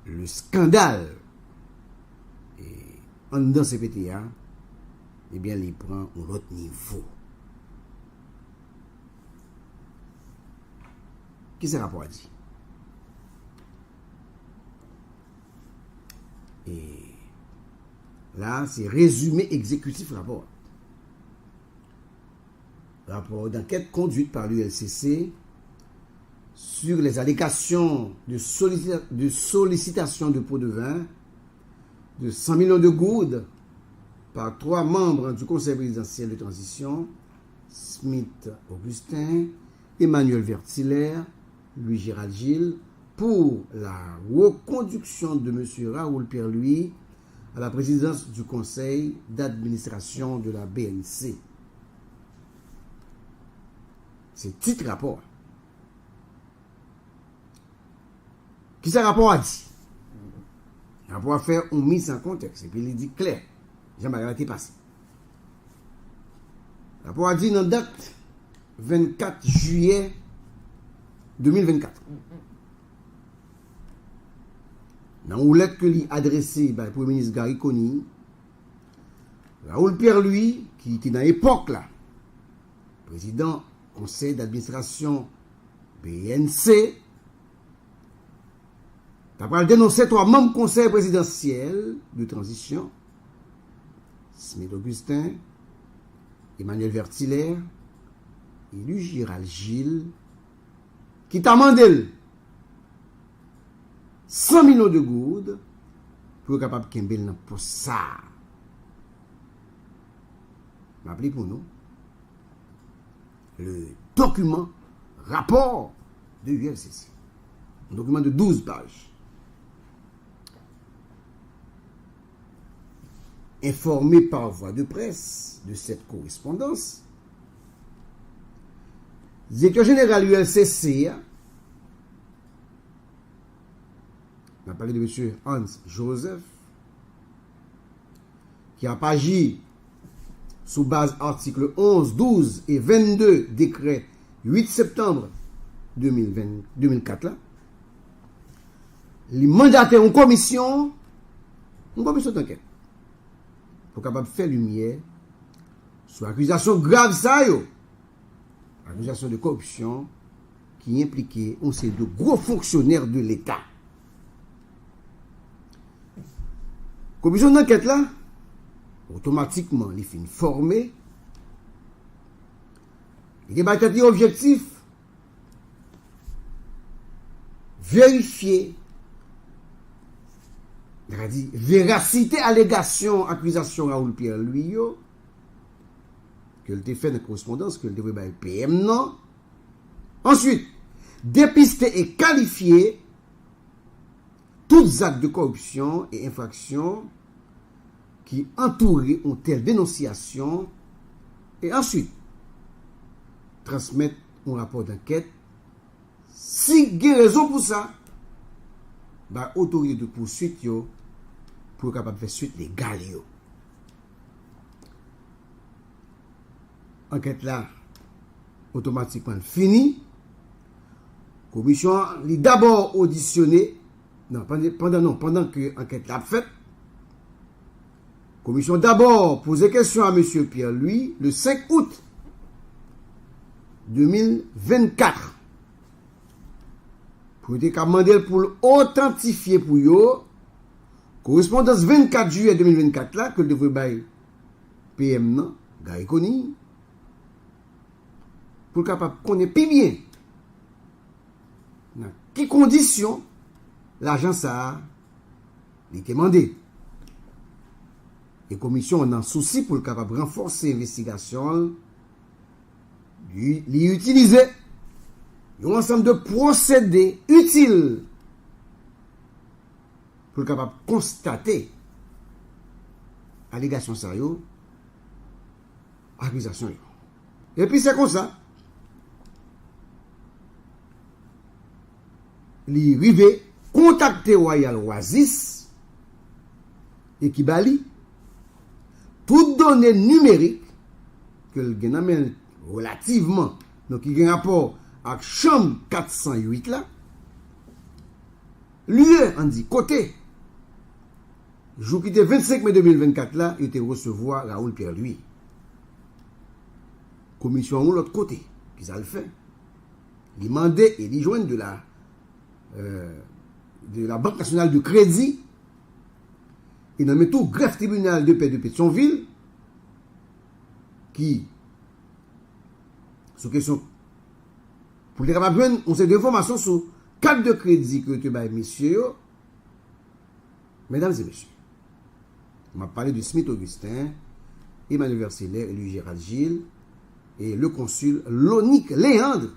le scandale et en dans CPTA, eh bien, il prend un autre niveau. Qui ce rapport a dit? Et là, c'est résumé exécutif rapport. Rapport d'enquête conduite par l'ULCC sur les allégations de sollicitation de pots de vin de 100 millions de goudes par 3 membres du Conseil présidentiel de transition, Smith Augustin, Emmanuel Vertiller, Louis Gérald Gilles, pour la reconduction de M. Raoul Pierre-Louis à la présidence du conseil d'administration de la BNC. C'est titre rapport. Qui ce rapport a dit? Le rapport a fait une mise en contexte et puis il dit clair. J'aimerais été passé. Le rapport a dit dans date 24 juillet 2024. Dans une lettre que lui adressée par le Premier ministre Gary Conille, Raoul Pierre-Louis, qui était dans l'époque là, président conseil d'administration BNC, d'après dénoncer 3 membres conseil présidentiel de transition, Smith Augustin, Emmanuel Vertiller et Louis Gérald Gilles, qui t'a demandé 100 millions de goudes pour être capable de kembel pour ça. M'appelez pour nous le document rapport de l'ULCC. Un document de 12 pages. Informé par voie de presse de cette correspondance, le directeur général de l'ULCC, on a parlé de M. Hans Joseph, qui a agi sous base articles 11, 12 et 22 décret 8 septembre 2004, là, il mandatait une commission d'enquête pour capable faire lumière sur l'accusation grave ça, accusation de corruption qui impliquait on sait de gros fonctionnaires de l'État. Commission d'enquête là, automatiquement, il finit formé. Il y a un objectif vérifier, c'est-à-dire véracité, allégation, accusation Raoul Pierre-Louis, que le fait de correspondance, que le devait le PM, non. Ensuite, dépister et qualifier tous actes de corruption et infraction qui entouraient une telle dénonciation, et ensuite transmettre un rapport d'enquête. Si il y a raison pour ça, bah, autorité de poursuite pour capable faire suite légale. Enquête là, automatiquement finie. Commission li d'abord auditionné, pendant que l'enquête l'a faite. Commission d'abord posé question à M. Pierre-Louis le 5 août 2024. Pour être demandé pour authentifier pour yo correspondance 24 juillet 2024 là que le devrait bail PM non Gary Conille pour capable connaître plus bien dans quelles conditions l'argent ça il était demandé. Et commission on a un souci pour le capable renforcer l'investigation, lui utiliser un ensemble de procédés utiles pour le capable constater allégation sérieux, accusation. Et puis c'est comme ça. Il rivé contacter Royal Oasis et qui bali toutes données numériques que le gagnant relativement donc il y a un rapport avec chambre 408 là lieu, on dit, côté. Jour qui était 25 mai 2024 là, il était recevoir Raoul Pierre-Louis. Commission de l'autre côté, qui ça le fait. Il mandait et il joignent de la Banque nationale de crédit. Il en met tout greffe tribunal de paix de Pétionville qui, sous question, pour les capables, on sait d'informations sur carte de crédit que tu as messieurs, mesdames et messieurs. On m'a parlé de Smith Augustin, Emmanuel Versiller, Louis Gérald Gilles et le consul Lonique Léandre.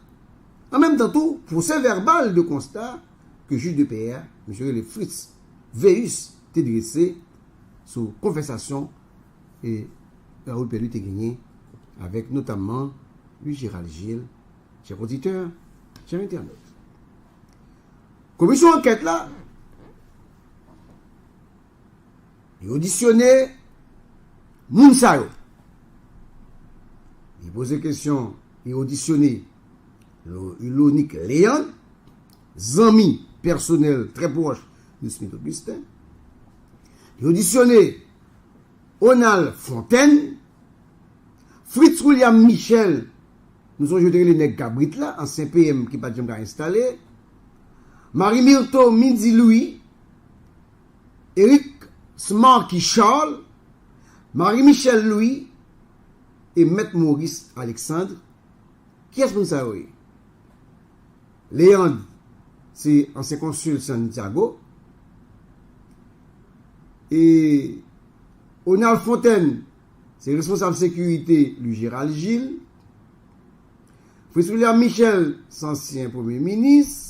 En même temps, tout procès verbal de constat que juge de PR, M. Le Fritz Veus, t'est dressé sous confessation et Raoul Pierre-Louis t'est gagné avec notamment Louis Gérald Gilles, chers auditeurs, chers internautes. Commission enquête là, il auditionnait Mounsayo. Il posait question, il auditionnait Lonique Léon, amis personnel très proche de Smith Augustin. Il auditionnait Onal Fontaine, Fritz William Michel, nous avons jeté les nègres Cabrit là, ancien PM qui pas jamais installé, Marie Myrto Mindi Louis, Eric Smarky Charles, Marie-Michel Louis et Maître Maurice Alexandre. Qui est-ce que ça oui? Léandre, c'est ancien consul Santiago. Et Onal Fontaine, c'est responsable sécurité Louis Gérald Gilles. Fritz William Michel, c'est ancien premier ministre.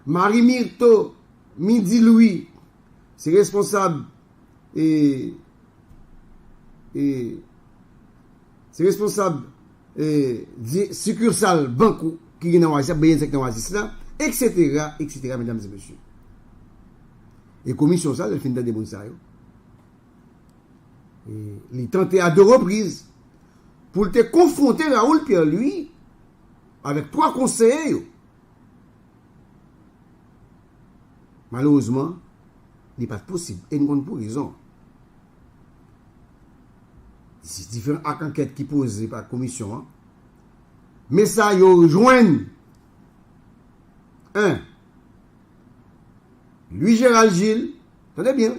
Marie Myrto Mindi Louis, c'est responsable et c'est responsable succursale Banco qui est dans Oasis, là, etc., mesdames et messieurs. Et commission ça, le fin de démonstration. Il tentait à 2 reprises pour te confronter Raoul Pierre-Louis avec 3 conseillers. Malheureusement, il n'est pas possible. Et nous avons pour raison. C'est différents actes d'enquête qui posent par la commission. Hein. Mais ça, ils rejoignent 1. Louis Gérald Gilles, attendez bien,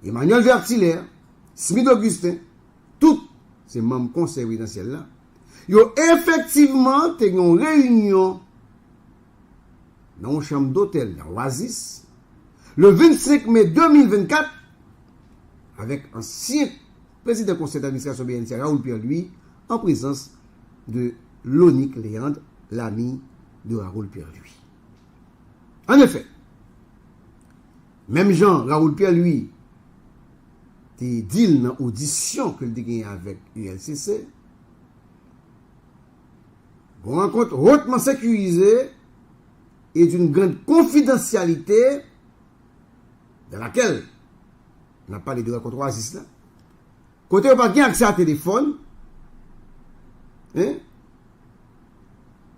Emmanuel Vertiller, Smith Augustin, tous ces membres conseils présidentiels là, ils ont effectivement tenu une réunion dans une chambre d'hôtel dans Oasis le 25 mai 2024 avec ancien président du conseil d'administration BNC Raoul Pierre-Louis en présence de Lonique Léandre, l'ami de Raoul Pierre-Louis. En effet, même Jean Raoul Pierre-Louis t'es dit dans l'audition qu'il a gagné avec ULCC, une rencontre hautement sécurisée et d'une grande confidentialité dans laquelle on n'a pas les deux rencontres Oasis là. Côté on n'a pas accès à téléphone, hein?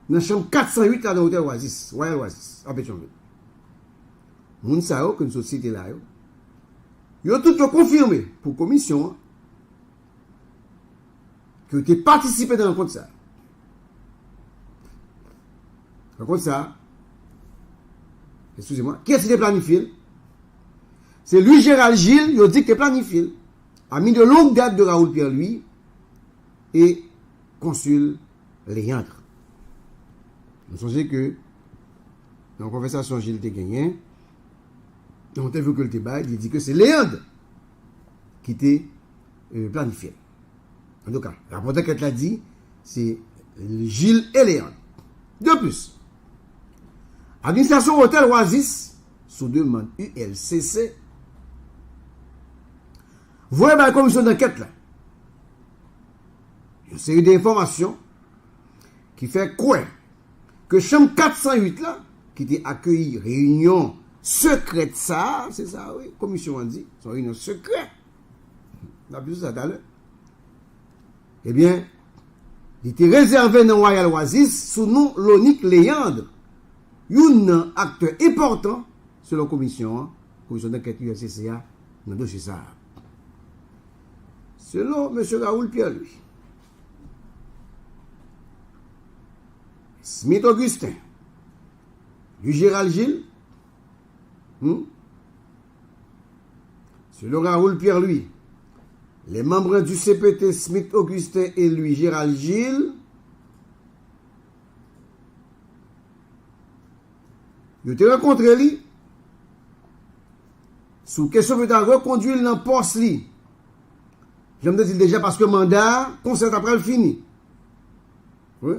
Dans la chambre 408 là dans l'hôtel Oasis, Royal Oasis, à Pétionville. Moun sa yo, que nous société là, yo tout confirmé pour commission que tu as participé dans le compte ça. Le compte ça, excusez-moi, qui est-ce qui est planifié? C'est Louis Gérald Gilles, il dit que tu planifié. Ami de longue date de Raoul Pierre-Louis et consul Léandre. Nous songez que dans la conversation Gilles était gagné, dans l'interview que le débat, il dit que c'est Léandre qui était planifié. En tout cas, le rapport d'enquête l'a dit, c'est Gilles et Léandre. De plus, administration Hôtel Oasis, sous demande ULCC, voyez dans la commission d'enquête là, une série d'informations qui fait quoi que chambre 408 là, qui était accueilli réunion secrète ça, c'est ça, oui, commission a dit, c'est une réunion secrète. On a vu ça tout à l'heure. Eh bien, Il était réservé dans Royal Oasis sous nom Lonique Léandre. Un acteur important selon la commission d'enquête USCCA dans le dossier ça. Selon M. Raoul Pierre-Louis, Smith Augustin, du Gérald Gilles, selon Raoul Pierre-Louis, les membres du CPT Smith Augustin et lui Gérald Gilles, ils ont rencontré lui sous question de reconduire dans le poste li. Je me dis déjà parce que le mandat, concert après le fini. Oui.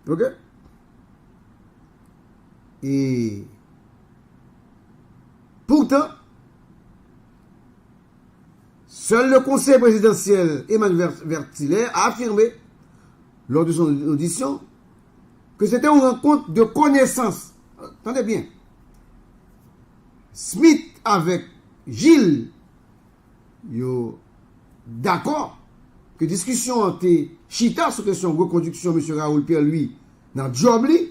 Ok? Et pourtant, seul le conseil présidentiel Emmanuel Vertillet a affirmé lors de son audition que c'était une rencontre de connaissance. Attendez bien. Smith avec Gilles, d'accord que discussion entre chita sur question de reconduction M. Raoul Pierre-Louis dans le job li.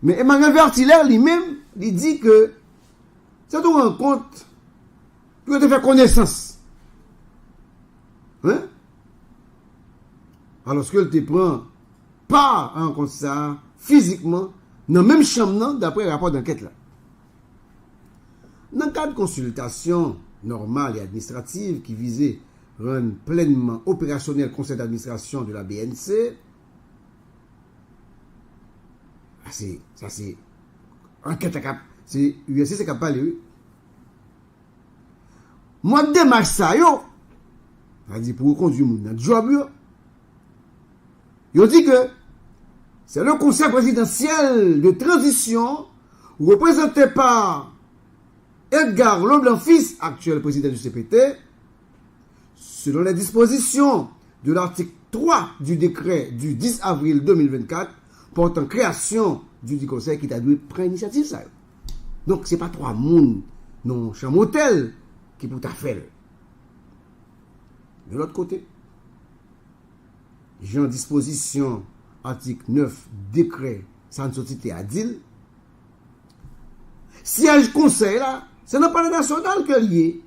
Mais Emmanuel Vertillet lui-même, il dit que c'est une rencontre pour te faire connaissance. Hein? Alors que tu prends pas en compte ça physiquement dans la même chambre d'après le rapport d'enquête là. Dans le cadre de consultation normale et administrative qui visait rendre pleinement opérationnel le conseil d'administration de la BNC, ça c'est enquête à cap, c'est USC c'est capable oui. Moi de démarche ça yo, c'est-à-dire pour conduire mon job yo dit que c'est le conseil présidentiel de transition représenté par Edgar Leblanc-Fils, actuel président du CPT, selon les dispositions de l'article 3 du décret du 10 avril 2024 portant création du dit conseil qui t'a dû prendre initiative ça. Donc c'est pas trois monde non chambre hôtel qui pour ta faire. De l'autre côté, j'ai en disposition article 9 décret sans société à dire siège conseil là, c'est dans le palais national que lié.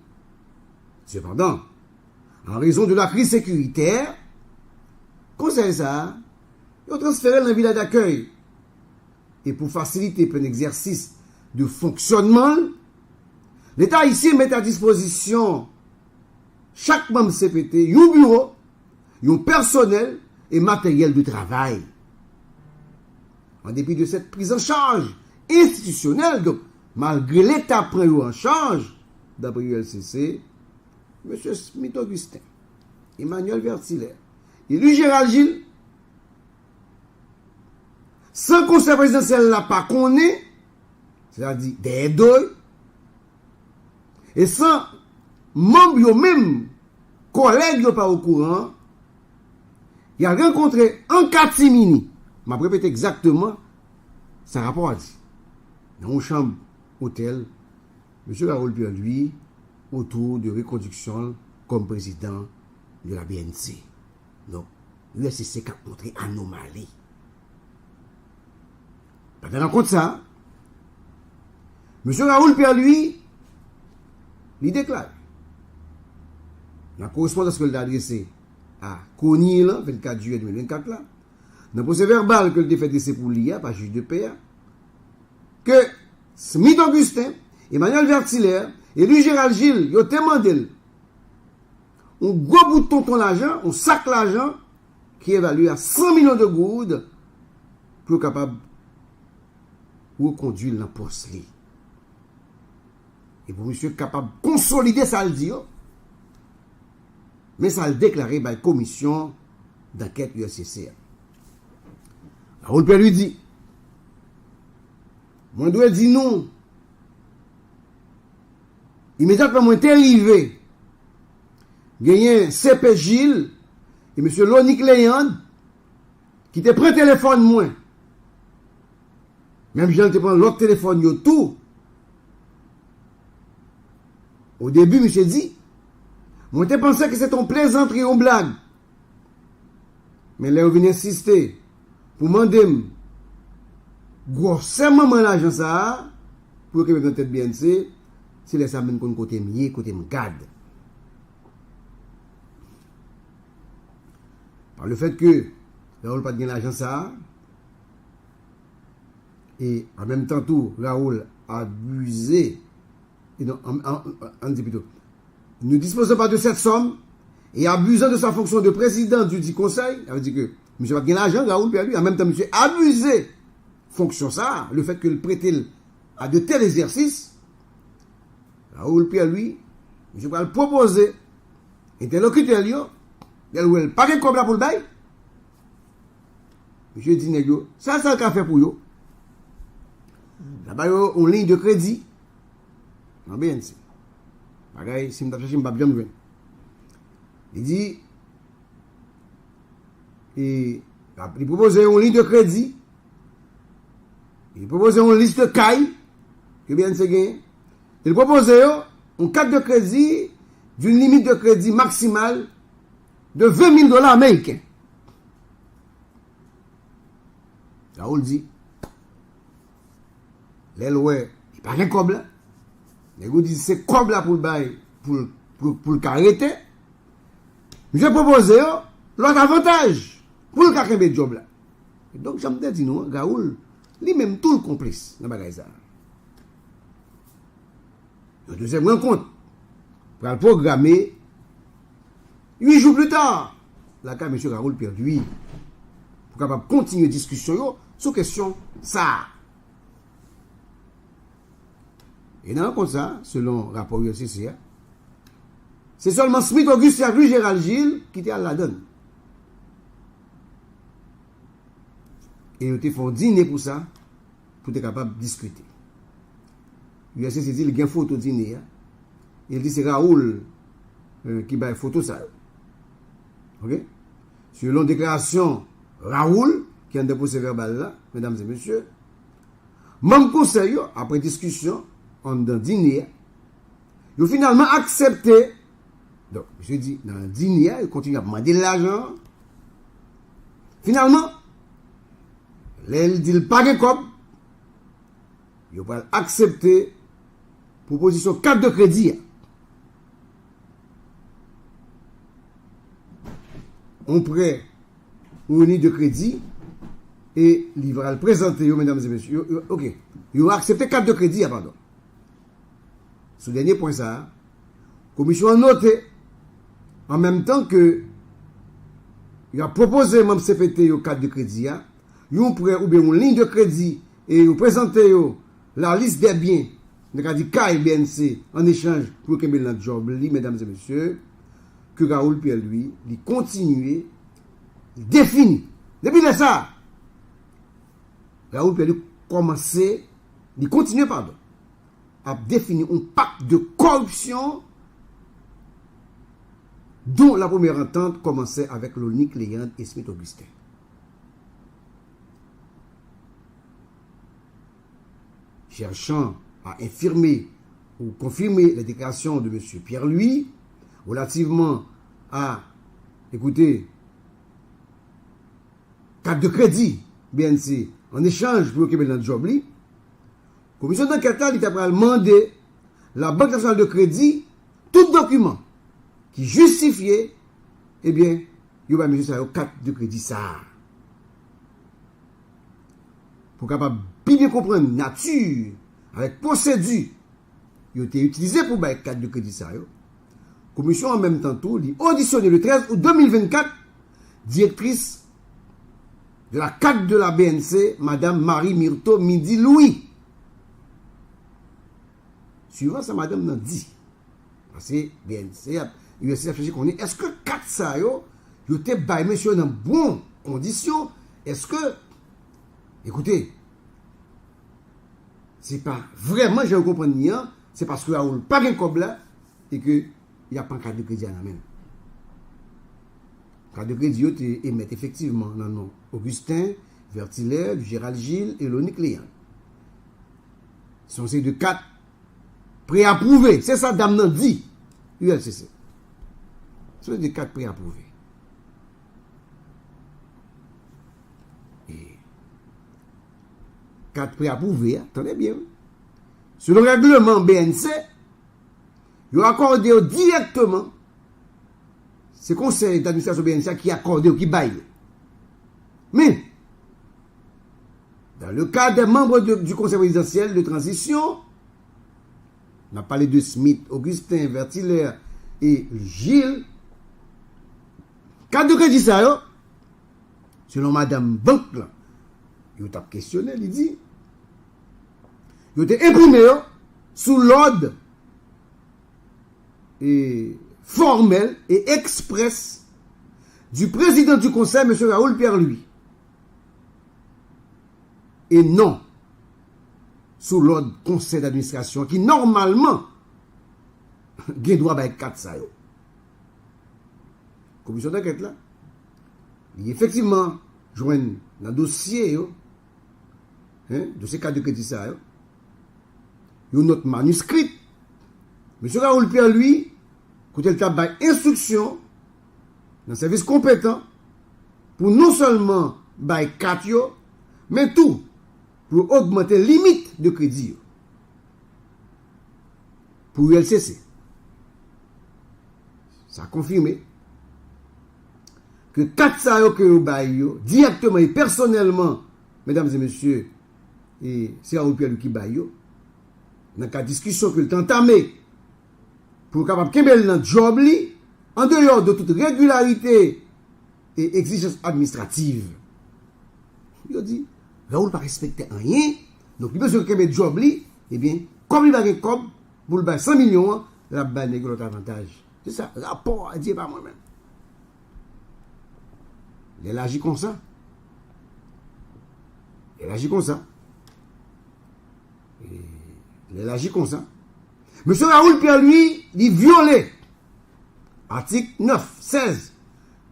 Cependant, en raison de la crise sécuritaire, conseil ça, ils ont transféré dans la villa d'accueil. Et pour faciliter un exercice de fonctionnement, l'État ici met à disposition chaque membre CPT un bureau, un personnel et matériel de travail. En dépit de cette prise en charge institutionnelle, donc, malgré l'État pris en charge, d'après l'ULCC, M. Smith Augustin, Emmanuel Vertillet et lui Gérald Gilles, sans conseil présidentiel n'a pas connu, c'est-à-dire des deux, et sans membres même, collègues pas au courant, il a rencontré en catimini, je vais répéter exactement, ça rapport à dit, dans une chambre hôtel, M. Raoul Pierre-Louis, autour de reconduction comme président de la BNC. Donc, l'USCC a montré anomalie. Pendant compte ça, M. Raoul Pierre-Louis, il déclare la correspondance qu'il a adressée à Conil, le 24 juillet 2024, là, dans le procès verbal que le fait adresser pour l'IA, par juge de paix, que Smith Augustin, Emmanuel Vertillet et lui Gérald Gilles, ils ont demandé un gros bout de tonton l'argent, un sac l'argent qui est évalué à 100 millions de goudes pour être capable de reconduire le poste. Et pour monsieur capable de consolider ça le dit, mais ça le déclaré par la commission d'enquête USCC. Raoul Pierre lui dit, moi dois dire non. Immédiatement, moi t'es arrivé. Gagné CP Gilles et M. Lonique Léandre qui te prend téléphone moi. Même Jean te prend l'autre téléphone yo tout. Au début, monsieur dit, Moi, je pensais que c'est une plaisanterie, une blague. Mais là, on vient insister pour demander grossièrement l'argent ça pour que dans tête BNC, si les amènent côté mieux, côté m'gade. Par le fait que Raoul pas de l'argent ça, et en même temps tout, Raoul a abusé, et non, on dit plutôt, ne disposant pas de cette somme, et abusant de sa fonction de président du dit conseil, ça veut dire que M. va gagner l'argent, Raoul perdu, en même temps, M. abusé fonction ça, le fait que le prêter à de tels exercices, Raoul Pierre lui, je vais le proposer, interlocuteur, il pas de comme là pour le bail. Monsieur dit, ça c'est le café fait pour eux. Là-bas, on ligne de crédit. Non, bien, c'est. Bagaille, si je cherche, je ne vais pas bien me. Il dit, il propose une ligne de crédit. Il propose une liste de cailles. Que bien c'est gagné. Il propose une carte de crédit d'une limite de crédit maximale de 20 000 dollars américains. Raoul dit, les lois, il n'y a pas de cob là. Les gars disent, c'est cob là pour le bail, pour le carréter. Je propose l'autre avantage pour le carréter de job là. Et donc, j'aime dire, non, Raoul, lui-même tout le complice dans le bagage ça. Le deuxième rencontre, pour le programmer, 8 jours plus tard, la cas M. Raoul perdu, pour capable continuer la discussion sur question ça. Et dans le compte ça, selon le rapport ULCC, c'est seulement Smith Augustin et Gérald Gilles qui étaient à la donne. Et ils ont fait dîner pour ça, pour être capable de discuter. ULCC dit qu'il y a une photo dîner. Il dit c'est Raoul qui va photo ça. Ok? Selon déclaration Raoul, qui a déposé verbal là, mesdames et messieurs, même conseil, après discussion, en dîner, ils ont finalement accepté. Donc, je dis, dans le dîner, ils continuent à demander de l'argent. Finalement, ils disent pas de cop. Ils vont accepter proposition carte de crédit. On prêt une ligne de crédit et il va le présenter, mesdames et messieurs. Ok. Ils vont accepter carte de crédit, pardon. Ce dernier point, ça, la commission a noté, en même temps que il a proposé même CPT une carte de crédit, ils ont prêt ou bien une ligne de crédit et ils ont présenté la liste des biens, de KBNC, en échange pour que le job, mesdames et messieurs, que Raoul Pierre lui, il continue, il définit. Depuis ça, Raoul Pierre lui commençait, il continue, pardon, à définir un pacte de corruption dont la première entente commençait avec Lonique Léand et Smith Augustin. Cherchant à infirmer ou confirmer les déclarations de M. Pierre-Louis relativement à, écoutez, carte de crédit, BNC, en échange pour occuper notre job, la commission d'enquête a demandé la Banque nationale de crédit tout document qui justifiait, eh bien, il va mettre ça au carte de crédit ça. Pour capable bien comprendre la nature, avec procédure, il a été utilisé pour la carte de crédit ça. La commission en même temps tout, il auditionné le 13 août 2024, directrice de la carte de la BNC, Madame Marie Myrto Midi Louis. Suivant ça, Madame n'a dit. Parce que BNC, USC a fait qu'on est, est-ce que 4 ça, yo te bail monsieur dans bonnes conditions? Est-ce que, écoutez, c'est pas vraiment, je comprends rien, c'est parce que Raoul pas un cob là, et que il n'y a pas un carte de crédit à la main. Carte de crédit, tu émets effectivement dans le nom Augustin, Vertilaire, Gérald Gilles et Lonique Léand. Ce sont ces 2 cartes préapprouvées. C'est ça, dame, dit, ULCC. Ce sont des cartes préapprouvées. Et cartes préapprouvées, attendez bien. Selon le règlement BNC, il a accordé directement, c'est le conseil d'administration BNC qui accorde ou qui baille. Mais, dans le cas des membres du conseil présidentiel de transition, on a parlé de Smith, Augustin, Vertiller et Gilles. Cas de crédit ça, selon Madame Banque, il a questionné, il dit, il a imprimé sous l'ordre formel et express du président du conseil, M. Raoul Pierre-Louis. Et non sous l'ordre conseil d'administration qui normalement doit être 4 ça. Commission d'enquête là, il effectivement joignent dans le dossier de ces cas de crédit ça, il y a une note manuscrite. M. Raoul Pierre, lui, quand il a instruction dans le service compétent pour non seulement bail 4 mais tout pour augmenter la limite de crédit pour ULCC. Ça a confirmé que 4 ça que vous baillez directement et personnellement, mesdames et messieurs, et c'est Raoul Pierre qui baille dans la discussion que le entamé pour capable kembel dans job li en dehors de toute régularité et exigence administrative. Il dit Raoul pas respecter rien, donc il besoin kembel job li, eh bien comme il va gagner comme pour le 100 millions, la balle nègre l'autre avantage. C'est ça, rapport à dire pas moi-même. Il agit comme ça. Il agit comme ça. Il agit comme ça. Monsieur Raoul Pierre, lui, il violait article 9, 16,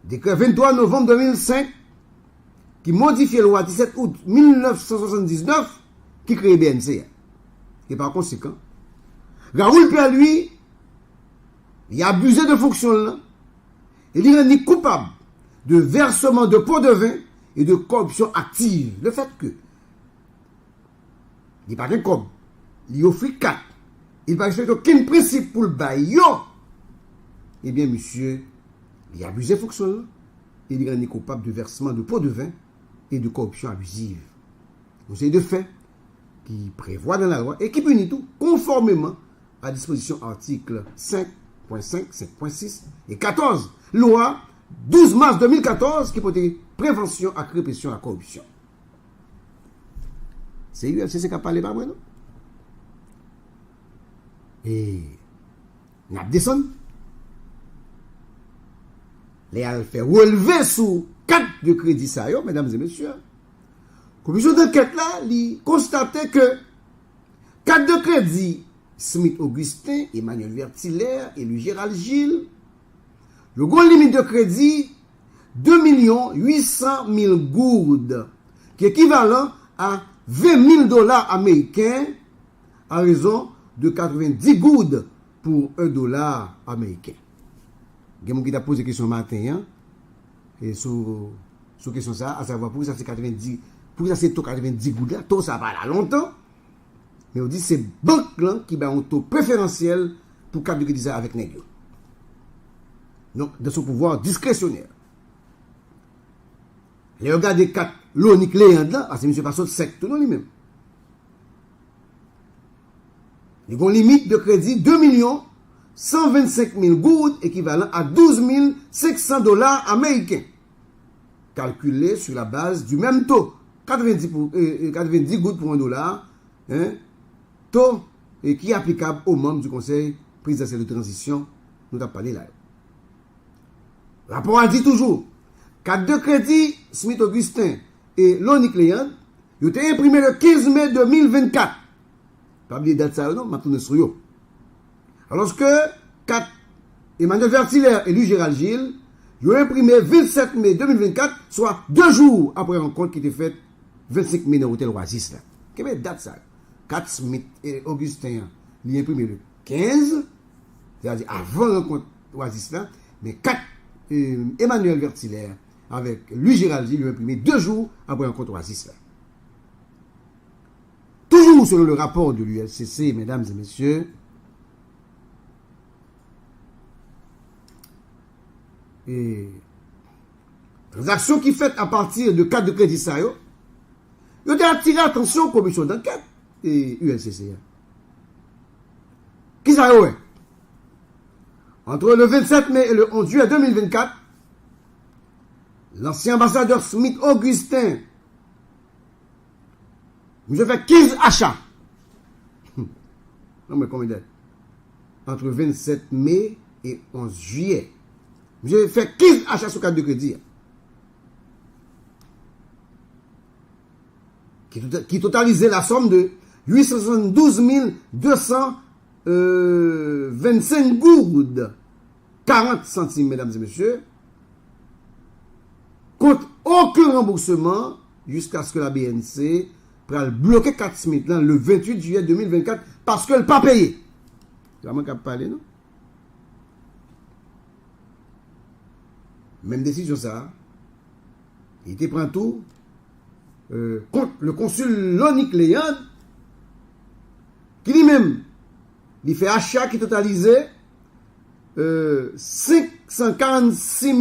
décret 23 novembre 2005, qui modifiait la loi 17 août 1979, qui crée BNC. Et par conséquent, Raoul Pierre, lui, il a abusé de fonction là, et il est rendu coupable de versement de pots de vin et de corruption active. Le fait que, il n'y a pas de comme, il offre 4. Il va respecter aucun principe pour le bail. Eh bien, monsieur, il a abusé de fonction là. Il est rendu coupable de versement de pots de vin et de corruption abusive. Donc, c'est de faits qui prévoit dans la loi et qui punit tout conformément à la disposition article 5.5, 5.6 et 14. Loi 12 mars 2014 qui portait prévention à répression à la corruption. C'est ULCC qui a parlé par moi, non? Et on a descendu. Les a fait relever sous 4 de crédit ça, mesdames et messieurs. Commission d'enquête là, il constatait que 4 de crédit, Smith Augustin, Emmanuel Vertiller et lui Gérald Gilles, le gros limite de crédit, 2 800 000 gourdes, qui est équivalent à 20 000 $ américains, à raison de 90 gourdes pour $1 américain. Il y a qui t'a posé question matin, et sur question ça, à savoir pour ça c'est 90, pour ça c'est 90 gourdes là, tout ça va là longtemps, mais on dit c'est banque là qui a un taux préférentiel pour 4 de crédit avec nègre. Donc, de son pouvoir discrétionnaire. Les regards des 4 l'onique Léandre là, parce que monsieur pas saute sec tout non lui-même. Il y a une limite de crédit 2 125 000 gourdes équivalent à 12 500 $ américains. Calculé sur la base du même taux. 90 gourdes pour $1. Taux qui est applicable aux membres du conseil présidentiel de transition. Nous avons parlé là. Rapport a dit toujours, 4 de crédit, Smith Augustin et Lonique Léandre, ils ont été imprimés le 15 mai 2024. Pas oublier date ça, non, maintenant sur eux. Alors que 4, Emmanuel Vertiller et lui Gérald Gilles, ils ont imprimé 27 mai 2024, soit 2 jours après un compte qui était fait 25 mai dans l'hôtel Oasis. Quelle date ça? 4 Smith et Augustin, ils ont imprimé le 15, c'est-à-dire avant le compte Oasis là, Mais Emmanuel Vertilaire, avec Louis Gérald Gilles, lui a imprimé 2 jours après un contre Oasis. Toujours selon le rapport de l'ULCC, mesdames et messieurs, et transaction qui fait à partir de carte de crédit ça, il a attiré attention aux commissions d'enquête et ULCC. Qui ça y est? Entre le 27 mai et le 11 juillet 2024, l'ancien ambassadeur Smith Augustin nous a fait 15 achats. Non, mais combien d'être? Entre 27 mai et 11 juillet. J'ai fait 15 achats sur carte de crédit. Qui totalisait la somme de 872 225 gourdes. 40 centimes, mesdames et messieurs. Contre aucun remboursement jusqu'à ce que la BNC prenne bloquer 4 Smith le 28 juillet 2024 parce qu'elle n'a pas payé. C'est vraiment qu'à parler, non? Même décision ça. Il était prend tout contre le consul Lonick Léon qui lui-même il fait achat qui totalisait 546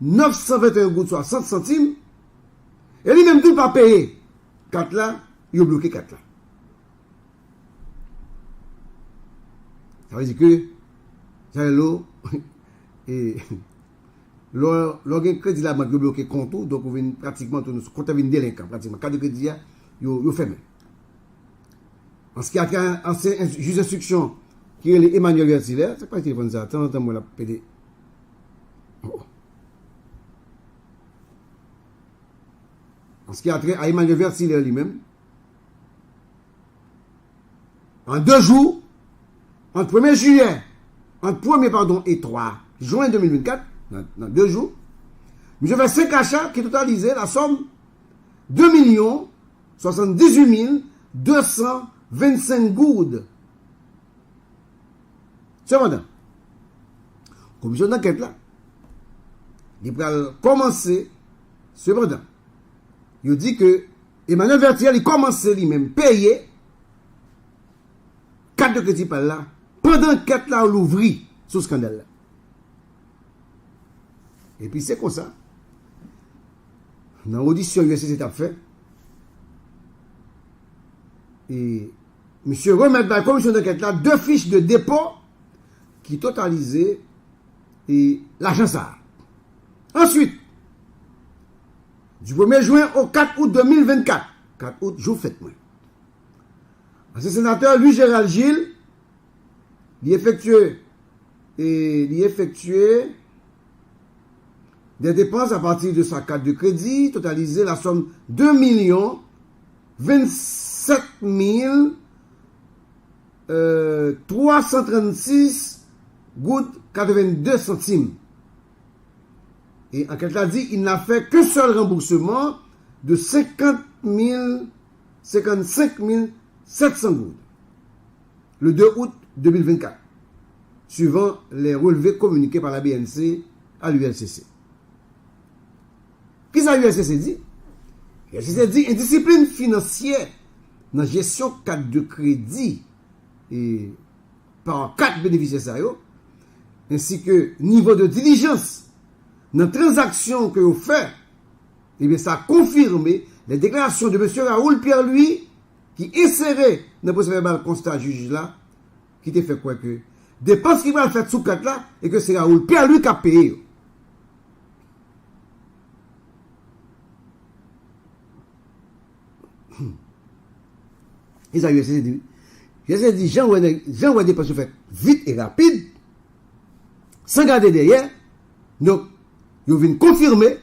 921 gouttes 60 centimes et lui-même tout pas payé. 4 là, il a bloqué 4 là. Ça veut dire que ça l'eau et l'organe crédit là m'a bloqué compte donc on vient pratiquement tout compte vient délinquant pratiquement carte de crédit yo fermé. En ce qui a un juge d'instruction qui est Emmanuel Vertilaire, c'est pas téléphone ça, attends moi la PD. Oh. En ce qui a trait à Emmanuel Vertilaire lui-même, en 2 jours, entre 1er juillet, et 3 juin 2024, dans 2 jours, je fais 5 achats qui totalisaient la somme 2 78 225 gourdes. Cependant, commission d'enquête là, il va commencer, cependant, il dit que Emmanuel Vertilaire, il commence lui-même payer 4 de crédit par là, pendant qu'elle là, l'ouvrit sous scandale là. Et puis c'est comme ça. Dans l'audition USC a fait. Et monsieur remet dans la commission d'enquête là 2 fiches de dépôt qui totalisaient l'argent ça. Ensuite, du 1er juin au 4 août 2024, 4 août, jour fête moi. Ancien sénateur Louis Gérald Gilles, il effectuait des dépenses à partir de sa carte de crédit, totalisée la somme 2 27 336 gouttes 82 centimes. Et en quelque sorte dit, il n'a fait qu'un seul remboursement de 55 700 gouttes le 2 août 2024, suivant les relevés communiqués par la BNC à l'ULCC. Qu'est-ce que l'ULCC dit? L'ULCC dit indiscipline financière dans la gestion carte de crédit et par 4 bénéficiaires, ainsi que niveau de diligence dans la transaction que vous faites, eh bien, ça a confirmé les déclarations de M. Raoul Pierre-Louis qui insérait dans le procès-verbal constat juge là, qui t'a fait quoi que dépenses qui va faire sous 4 là, et que c'est Raoul Pierre-Louis qui a payé. Et ça, j'ai dit, Jean Oué dépenses fait vite et rapide, sans garder derrière. Donc, ils viennent confirmer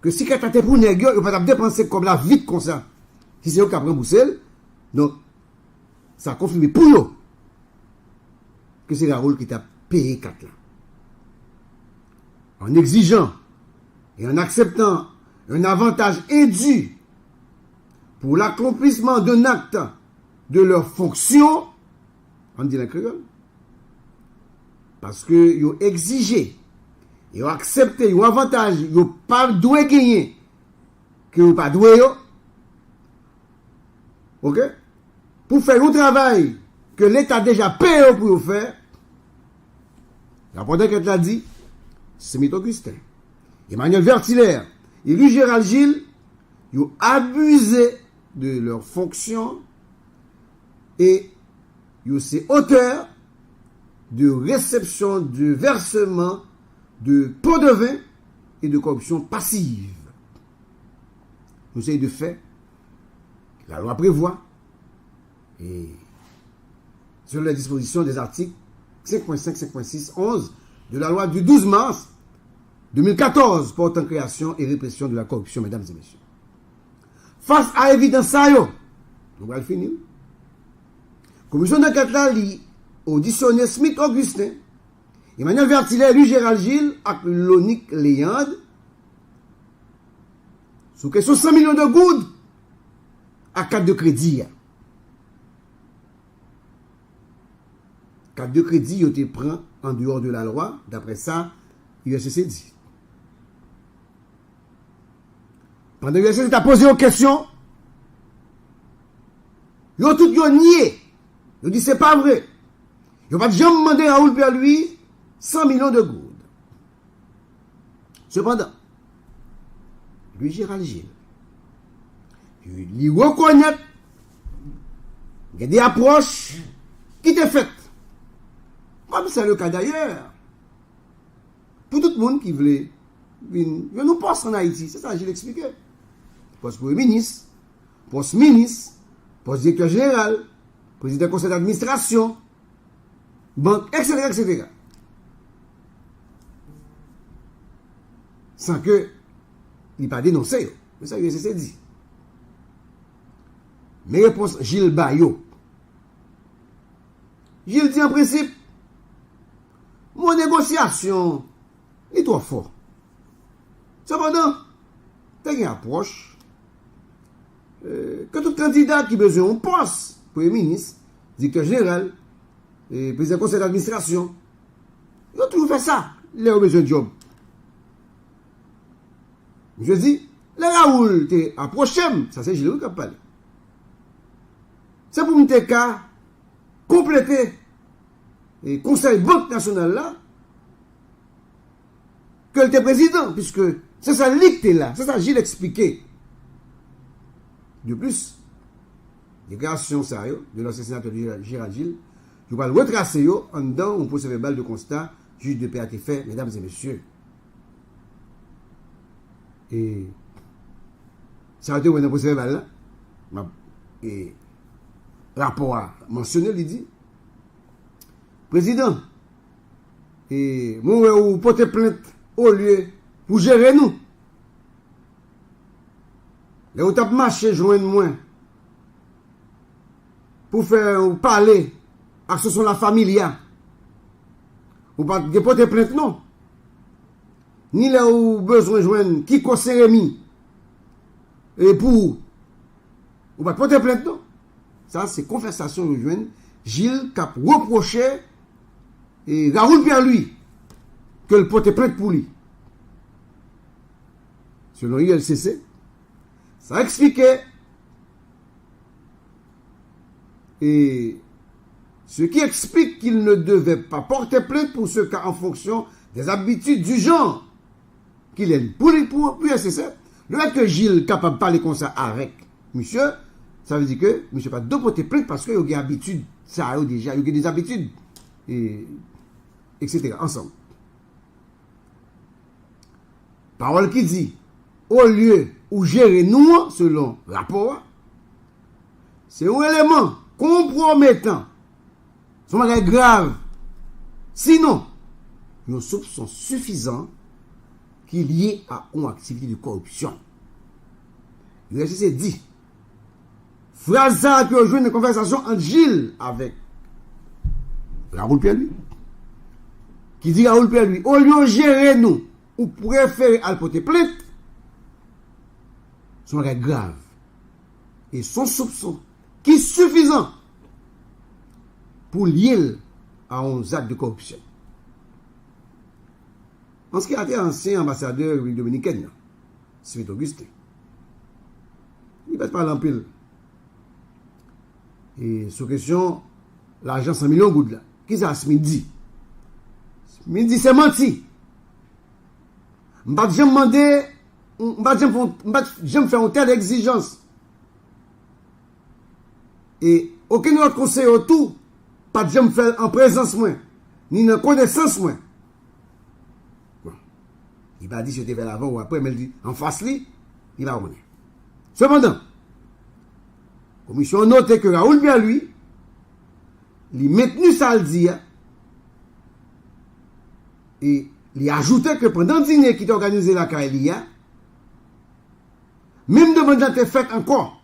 que si quelqu'un était pour négocier, il ne va pas dépenser comme la vite comme ça. Si c'est eux qui apprennent Bruxelles, donc, ça a confirmé pour eux que c'est Raoul qui t'a payé 4 là. En exigeant et en acceptant un avantage indu pour l'accomplissement d'un acte de leur fonction, on dit la créole, parce que ils ont exigé Ils ont accepté, ils ont avantage, ils n'ont pas doué gagner, que vous pas doué. Ok? Pour faire un travail que l'État a déjà payé pour faire, la première qu'elle a dit, c'est Smith Augustin, Emmanuel Vertilaire et lui Gérald Gilles, ils ont abusé de leurs fonctions et ils sont auteurs de réception, de versement, de pots de vin et de corruption passive. Nous essayons de faire, la loi prévoit, et sur les dispositions des articles 5.5, 5.6, 11 de la loi du 12 mars 2014 portant création et répression de la corruption, mesdames et messieurs. Face à l'évidence, ça, nous allons finir. Commission d'enquête là, auditionné Smith Augustin, Emmanuel Vertilaire, lui Gérald Gilles, et Lonique Léande, sous question 100 millions de goudes à carte de crédit. Carte de crédit, il te prend en dehors de la loi, d'après ça, l'USCC dit. Pendant que l'USCC a posé une question, ils ont tout nié. Ils ont dit c'est pas vrai. Ils n'ont pas jamais demandé à Raoul Pierre-Louis 100 millions de goudes. Cependant, lui Gérald Gilles, il reconnaît qu'il y a des approches qui étaient faites. Comme c'est le cas d'ailleurs. Pour tout le monde qui voulait nous poste en Haïti, c'est ça que je l'expliqué. Poste premier ministre, poste ministre, poste directeur général, président du conseil d'administration, banque, etc., etc. Sans que il pas dénoncé. Mais ça, c'est dit. Mes réponses, Gilles Bayo. Gilles dit en principe, mon négociation est trop fort. Cependant, t'as une approche que tout candidat qui a besoin d'un poste, premier ministre, directeur général, et président du conseil d'administration, ils ont toujours fait ça. Ils ont besoin de job. Je dis, le Raoul t'es approché, ça c'est Gilles qui a parlé. C'est pour me compléter le conseil banque nationale là, que le était président, puisque c'est ça qui est là, c'est ça Gilles expliqué. De plus, déclaration sérieuse de l'ancien sénateur Gérald Gilles, je vais le retracer en dedans, on procès verbal de constat, juge de paix a été fait, mesdames et messieurs. Et ça a été un procès verbal là, et rapport à mentionner, il dit, président, et moi, vous portez plainte au lieu pour gérer nous. Là, vous avez marché, joindre moi, pour faire parler à ce sont la famille. Vous ne portez plainte, non. Ni là où vous besoin de joindre qui conseille Rémi. Et pour, vous ne portez plainte, non. Ça, c'est conversation de joindre Gilles qui a reproché et Raoul Pierre-Louis que le porte plainte pour lui. Selon l'ULCC, ça expliquait et ce qui explique qu'il ne devait pas porter plainte pour ce cas en fonction des habitudes du genre qu'il est pour l'ULCC. Le fait que Gilles est capable de parler comme ça avec monsieur, ça veut dire que monsieur pas de porter plainte parce qu'il y a des habitudes, ça a déjà, il y a des habitudes, et, etc. ensemble. Parole qui dit, au lieu où gérer nous, selon rapport, c'est un élément compromettant, c'est un bagage grave. Sinon, nos soupçons suffisants qui est lié à une activité de corruption. Le RCC dit, phrase ça qui rejoint une conversation entre Gilles avec Raoul Pierre-Louis, qui dit Raoul Pierre-Louis, au lieu de gérer nous, ou préférer à le porter plainte, sont grave. Et son soupçon, qui est suffisant pour lier à un acte de corruption. En ce qui a été ancien ambassadeur de la République dominicaine, Smith Augustin. Il va parler en pile. Et sur question, l'argent 100 millions de gouttes là. Qui ça, Smith dit? Smith dit c'est menti. Je ne vais jamais demander, je ne vais jamais faire une telle exigence. Et aucun autre conseil autour, pas de jamais faire en présence moi, ni en connaissance moi. Bon. Il va dire si c'était vers l'avant ou après, mais il dit en face lui, il va revenir. Cependant, la commission a noté que Raoul bien lui, il a maintenu ça le dire, et il a ajouté que pendant le dîner qui était organisé la Kaelia, même demande été faite encore,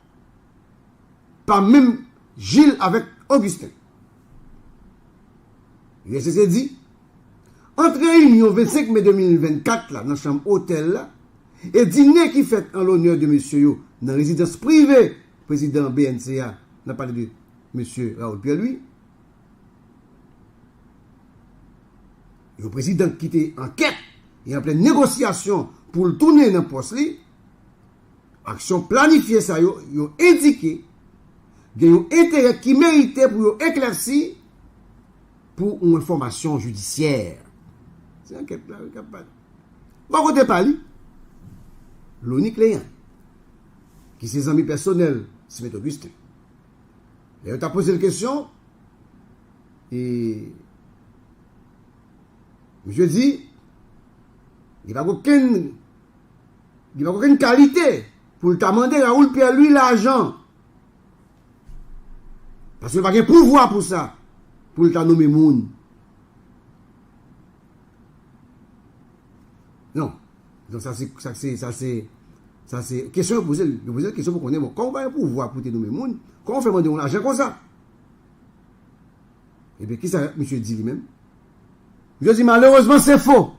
par même Gilles avec Augustin. USCC dit, entre réunion 25 mai 2024, là, dans la chambre hôtel, là, et dîner qui fait en l'honneur de monsieur Yo, dans la résidence privée, président BNCA, n'a parlé de monsieur Raoul Pierre-Louis, le président qui était en quête et en pleine négociation pour le tourner dans le poste, action planifiée, ça, ils ont indiqué qu'il y a un intérêt qui méritait pour éclaircir pour une information judiciaire. C'est un enquête là, bon, côté Pali, l'ONI Cléant, qui ses amis personnels, Smith Augustin. Et on t'a posé la question, et je dis, il n'y a aucune qualité pour demander à Raoul Pierre-Louis l'argent. Parce qu'il n'y a pas de pouvoir pour ça, pour le nommer moun. Non. Donc ça c'est question poser la question pour qu'on ait bon. Quand on va pouvoir pour te nommer moun, comment on fait demander l'argent comme ça? Eh bien, qui ça, monsieur dit lui-même? Je dis malheureusement c'est faux.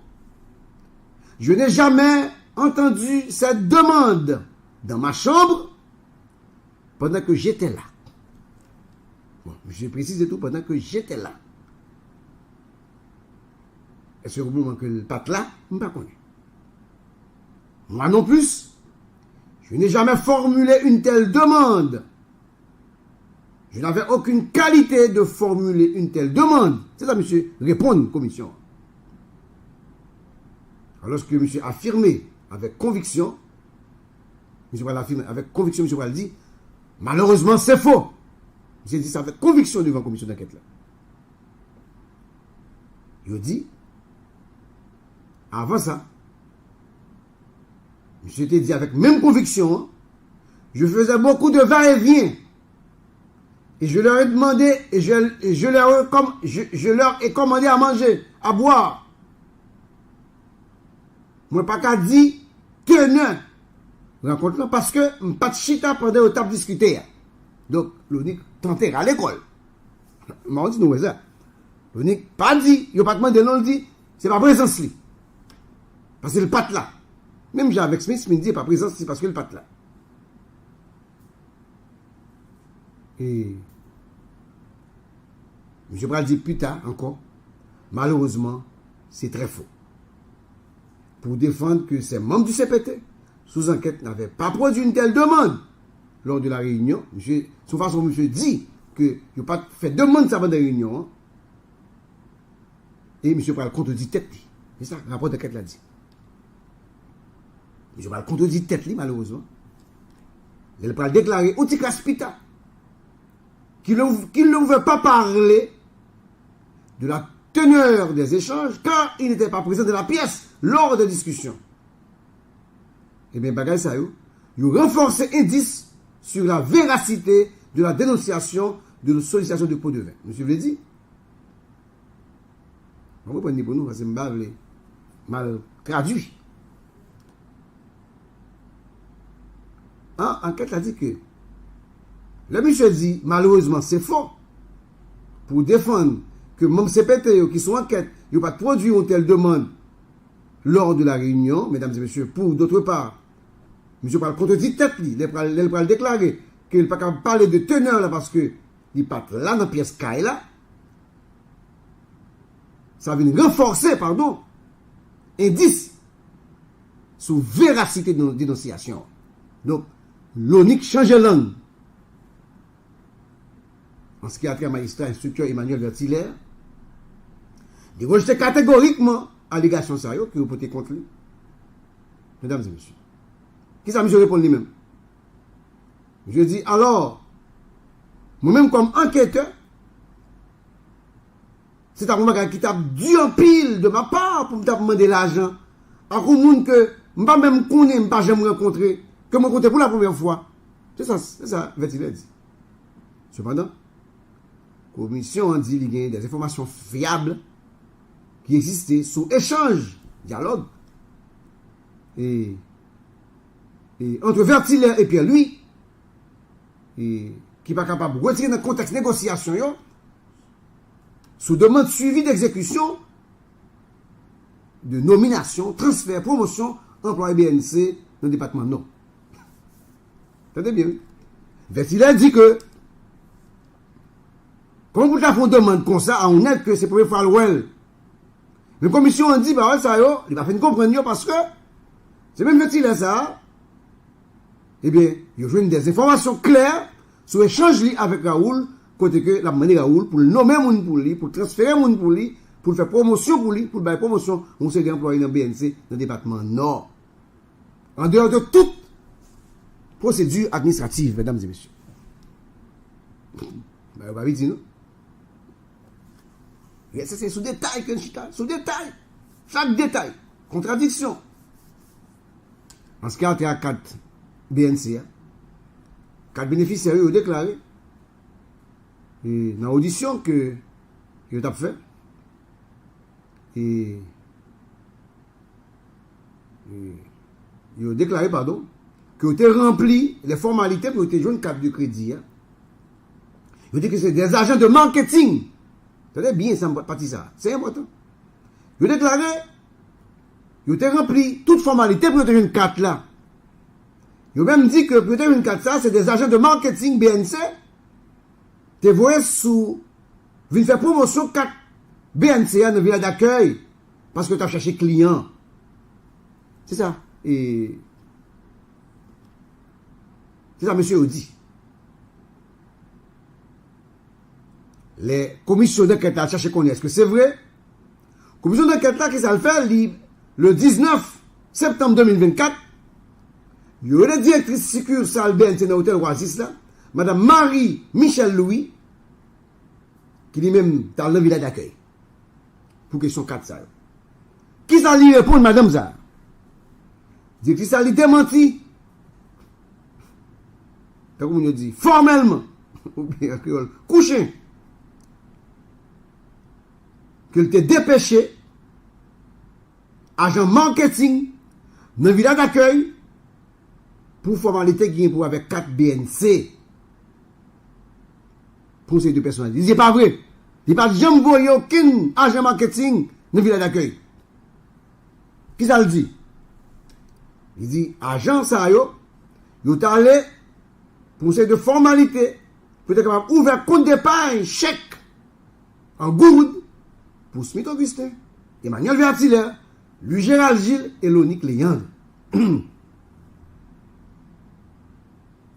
Je n'ai jamais entendu cette demande dans ma chambre pendant que j'étais là. Bon, je précise tout pendant que j'étais là. Est-ce que au moment que le patte là, je ne sais pas. Moi non plus, je n'ai jamais formulé une telle demande. Je n'avais aucune qualité de formuler une telle demande. C'est ça, monsieur, répondre, commission. Alors, lorsque monsieur a affirmé avec conviction, monsieur Pral affirme avec conviction, monsieur Pral dit, malheureusement, c'est faux. Monsieur dit ça avec conviction devant la commission d'enquête là. Il dit, avant ça, monsieur était dit avec même conviction, je faisais beaucoup de va-et-vient. Et je leur ai demandé, et je leur ai commandé à manger, à boire. Moi, pas qu'à dire, tenez, rencontre parce que je pas de chita pendant au table discuter. Donc, l'unique tenté à l'école. M'a dit, nous, ça. L'unique pas dit, il n'a pas demandé, non, il dit, c'est pas présence, li. Parce que le pat là. Même j'ai avec Smith, il me dit, pas présence, c'est parce que le pat là. Et je vais dire plus tard encore, malheureusement, c'est très faux. Pour défendre que ces membres du CPT, sous enquête, n'avaient pas produit une telle demande lors de la réunion. Sous façon, monsieur dit qu'il n'a pas fait demande avant la réunion. Hein. Et monsieur Pral contredit tête. C'est ça, le rapport d'enquête l'a dit. Monsieur Pral contredit tête, malheureusement. Il Pral déclarer au Tikaspita qu'il ne veut pas parler de la teneur des échanges car il n'était pas présent dans la pièce lors des discussions. Eh bien, bagay ça, il renforce indice sur la véracité de la dénonciation de la sollicitation de pot de vin. Monsieur vous l'a dit? On va prendre pour nous parce que c'est mal traduit. Enquête a dit que le monsieur dit, malheureusement, c'est faux. Pour défendre que même CPT qui sont en enquête, ils n'ont pas produit une telle demande lors de la réunion, mesdames et messieurs, pour d'autre part, monsieur parle contredit tête, il va déclarer qu'il n'est pas capable de parler de teneur là parce que il pas là dans la pièce Kaye là. Ça vient renforcer, pardon, indice sur véracité de nos dénonciations. Donc, l'ONIC change de langue. En ce qui a trait à magistrat instructeur Emmanuel Vertiller, de rejeter catégoriquement l'allégation sérieuse que vous portez contre lui. Mesdames et messieurs. Qui ça, monsieur, répond lui-même? Je dis, alors, moi-même comme enquêteur, c'est un moment qui t'a dû en pile de ma part pour me demander l'argent. À un monde que je ne pas même connaître, je ne pas jamais rencontrer, que je rencontre pour la première fois. C'est ça, Vertiller dit. Cependant, la commission a dit qu'il y a des informations fiables qui existaient sous échange, dialogue, et entre Vertiller et Pierre-Louis, et qui n'est pas capable de retirer dans le contexte de négociation, sous demande suivie d'exécution, de nomination, transfert, promotion, emploi BNC dans le département non. Entendez bien? Vertiller dit que, quand vous avez une demande comme ça, on est que c'est pour faire le well. La commission a dit, bah, ça, il va faire comprendre parce que, c'est même Vertiller ça, eh bien, il y a des informations claires sur l'échange avec Raoul, côté que la demande Raoul pour le nommer moun pour lui, pour transférer moun pour lui, pour faire promotion pour lui, pour faire promotion, on s'est employé dans BNC, dans le département Nord. En dehors de toute procédure administrative, mesdames et messieurs. Ben, on va vite dire, non? Et ça, c'est sous détail que sous détail. Chaque détail. Contradiction. En ce qui a été à 4 BNC, 4 bénéficiaires ont déclaré, et dans l'audition que ils ont fait, et ils ont déclaré, pardon, qu'ils ont rempli les formalités pour jouer une carte de crédit. Ils ont dit que c'est des agents de marketing. Vous bien, ça me partie ça. C'est important. Ils ont déclaré, ils ont rempli toute formalité pour jouer une carte là. Ils ont même dit que pour jouer une carte ça, c'est des agents de marketing BNC. Tu vois sous, viennent faire promotion 4 BNC dans le village d'accueil parce que tu as cherché client. C'est ça. Et c'est ça, monsieur Audi. Les commissions d'enquête ont cherché qu'on est-ce que c'est vrai? Commission d'enquête là qui ça le fait le 19 septembre 2024. Il y a une directrice succursale BNC dans l'hôtel Oasis là. Madame Marie-Michel Louis, qui dit même dans le village d'accueil. Pour question 4 ça. Qui ça lui répond, madame ça? Dit qui ça lui démenti? Comme on dit, formellement, ou bien créole, couché, qu'il t'ait dépêché, agent marketing, dans le village d'accueil, pour formalité qui est pour avec 4 BNC. Pour ces deux personnes. Il dit pas vrai. Il dit pas jamais voyé aucun agent marketing dans le village d'accueil. Qui ça le dit? Il dit agent ça yo est allé pour ces deux formalités pour être capable d'ouvrir compte d'épargne chèque en gourde pour Smith Augustin, Emmanuel Vertiller, Louis Gérald Gilles et Lonique Léandre.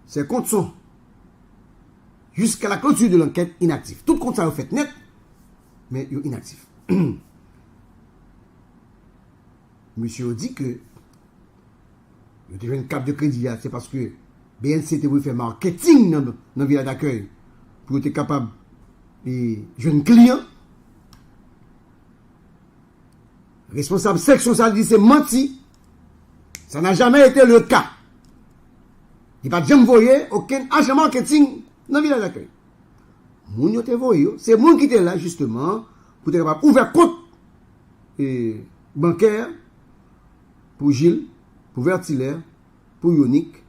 Ces comptes sont jusqu'à la clôture de l'enquête inactif. Tout compte ça est fait net, mais il est inactif. Monsieur dit que il y a une carte de crédit, c'est parce que BNC voulu faire marketing dans le village d'accueil pour être capable de jouer un client. Responsable section, ça dit c'est menti. Ça n'a jamais été le cas. Il n'y a pas jamais voyé aucun agent marketing dans le village d'accueil. Moun yo te voye, c'est moun qui était là justement pour être capable d'ouvrir compte bancaire pour Gilles, pour Vertiller, pour Yonick,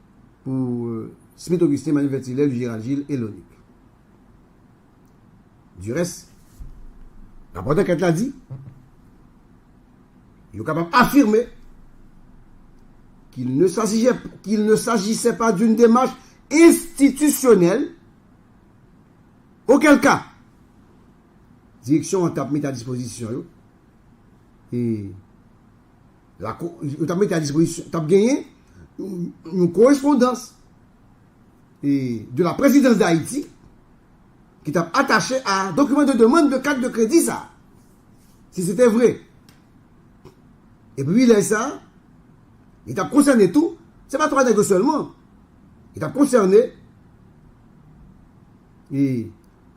pour Smith Augustin, Emmanuel Vertiller, Gérald Gilles et Lonique. Du reste, la rapport d'enquête l'a dit, il est capable d'affirmer qu'il ne s'agissait pas d'une démarche institutionnelle, auquel cas, direction en tape mis à disposition, et il t'a mis à disposition, tu as gagné une correspondance de la présidence d'Haïti qui t'a attaché à un document de demande de carte de crédit, ça. Si c'était vrai. Et puis, il a ça, il t'a concerné tout. C'est pas trois nègres seulement. Il t'a concerné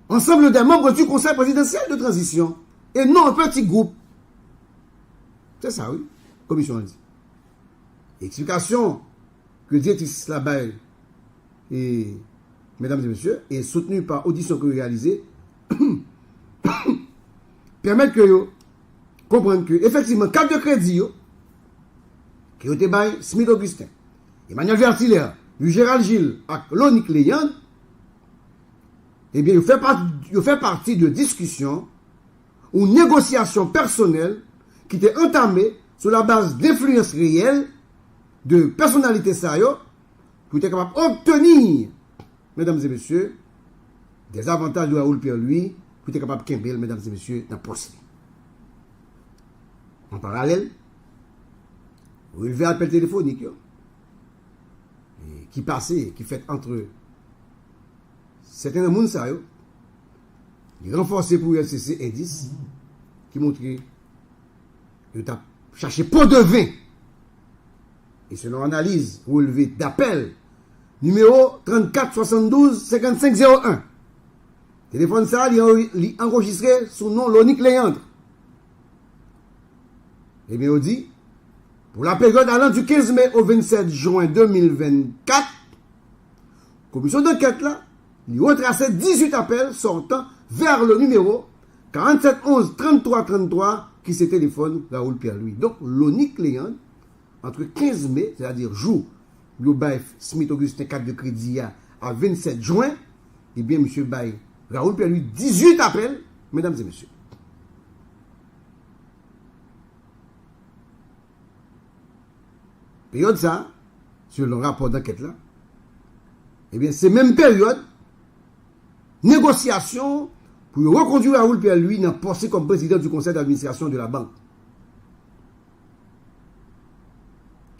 ensemble des membres du conseil présidentiel de transition. Et non un petit groupe. C'est ça, oui. Commission a dit. Explication que directrice là-bas, et mesdames et messieurs, est soutenue par audition que vous réalisez, permettent que vous comprendre que, effectivement, carte de crédit, qui ont été by Smith Augustin, Emmanuel Vertiller, Gérald Gilles et Lonick Léand, eh bien, il fait partie de discussions ou négociations personnelles qui étaient entamées sur la base d'influences réelles de personnalités sérieuses pour être capable d'obtenir, mesdames et messieurs, des avantages de Raoul Pierre-Louis pour être capable de Kimbel, mesdames et messieurs, dans le procédé. En parallèle, vous relevez appel téléphonique qui passait, qui fait entre certains monde sérieux, il renforcé pour LCC indice qui montrait que tu as cherché pot de vin. Et selon analyse relevée d'appel numéro 34 72 55 01. Téléphone ça, il enregistré sous nom Lonick Léandre. Et bien, on dit, pour la période allant du 15 mai au 27 juin 2024, commission d'enquête là, il retraçait 18 appels sortant vers le numéro 47 11 33 33 qui se téléphone Raoul Pierre-Louis. Donc, Lonick Léandre, entre 15 mai, c'est-à-dire jour, le bail Smith Augustin 4 de crédit à 27 juin, eh bien, M. Baye, Raoul Pierre-Louis, 18 appels, mesdames et messieurs. Période ça, sur le rapport d'enquête là, eh bien, c'est même période, négociation pour reconduire Raoul Pierre-Louis dans le poste comme président du conseil d'administration de la banque.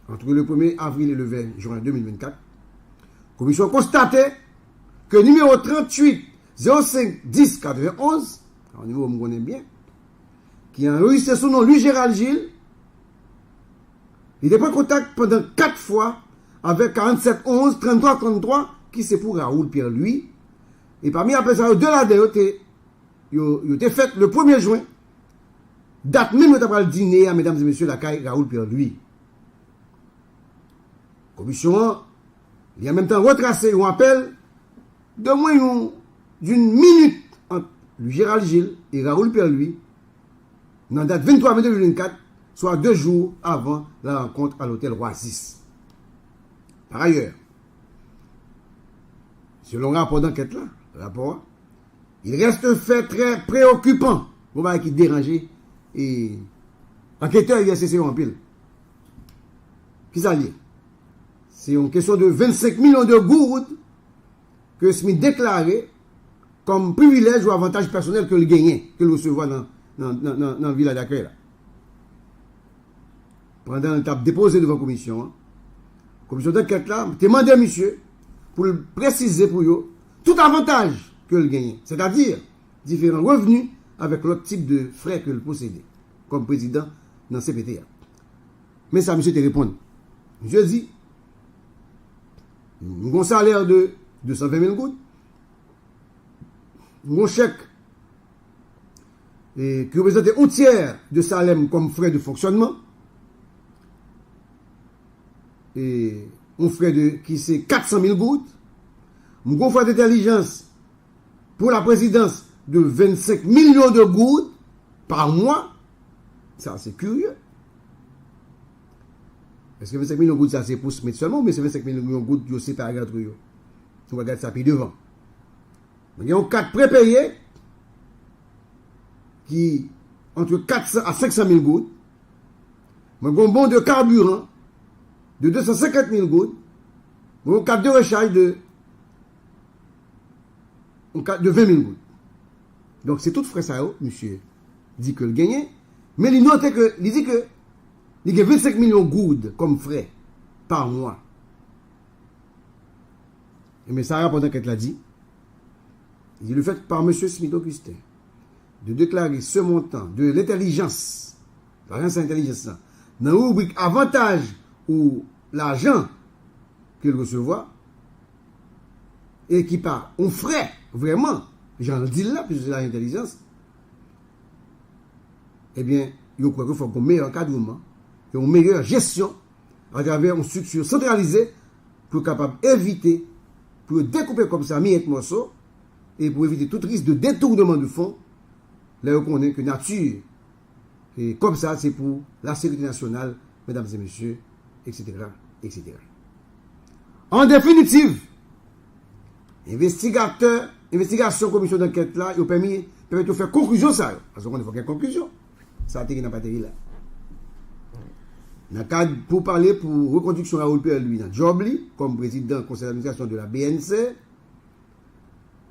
Entre le 1er avril et le 20 juin 2024, la commission constatait que numéro 38 05 10 91, au niveau où on connaît bien, qui a enregistré son nom, lui Gérald Gilles, il était pris contact pendant 4 fois avec 47 11 33 33 qui c'est pour Raoul Pierre-Louis. Et parmi après ça, de la date, il a fait le 1er juin, date même où il a le dîner à mesdames et messieurs la caille Raoul Pierre-Louis. Commission, il a en même temps retracé un appel de moins d'une minute entre Gérald Gilles et Raoul Pierre-Louis dans la date 23 mai 2024, soit 2 jours avant la rencontre à l'hôtel Oasis. Par ailleurs, selon le rapport d'enquête là, il reste fait très préoccupant. Vous voyez qui dérangeait et enquêteur il a cessé en pile. Qui ça lié? C'est une question de 25 millions de gourdes que Smith déclarait comme privilège ou avantage personnel que le gagnait, que le recevait dans le village d'accueil. Pendant l'étape déposée devant la commission, commission d'enquête là, demandé à monsieur pour le préciser pour eux tout avantage que le gagnait, c'est-à-dire différents revenus avec l'autre type de frais que le possédait, comme président dans CPTA. Mais ça, monsieur te répond. Je dis, un salaire de 220 000 gouttes, un chèque qui représentait un tiers de salaire comme frais de fonctionnement, et un frais qui c'est 400 000 gouttes, un frais d'intelligence pour la présidence de 25 millions de gouttes par mois. Ça, c'est curieux. Est-ce que 25 millions de gouttes, ça c'est pour se mettre seulement, mais c'est 25 millions de gouttes, c'est par entre eux. On regarde ça puis devant. Il y a 4 prépayés qui entre 400 à 500 000 gouttes. Un bon de carburant de 250 000 gouttes. Un 4 de recharge de 20 000 gouttes. Donc c'est tout frais ça, monsieur dit que le gagné. Mais il note que, il dit que Il y a 25 millions de goudes comme frais par mois. Mais ça rapport d'enquête l'a dit. Il dit le fait par M. Smith-Augustin de déclarer ce montant de l'intelligence, l'agence d'intelligence, dans la rubrique avantage ou l'argent qu'il recevra, et qui part en frais, vraiment, j'en dis là, puisque c'est l'intelligence, eh bien, il croit qu'il faut un meilleur encadrement et une meilleure gestion à travers une structure centralisée pour capable d'éviter, pour découper comme ça, miette morceau, et pour éviter tout risque de détournement de fonds, là, on connaît que nature, et comme ça, c'est pour la sécurité nationale, mesdames et messieurs, etc., etc. En définitive, investigation, commission d'enquête là, ils permet de faire conclusion ça. Parce qu'on ne fait qu'une conclusion. Ça a été n'a pas été là. Dans le cadre pour parler pour reconduction Raoul Pierre lui dans job comme président du conseil d'administration de la BNC,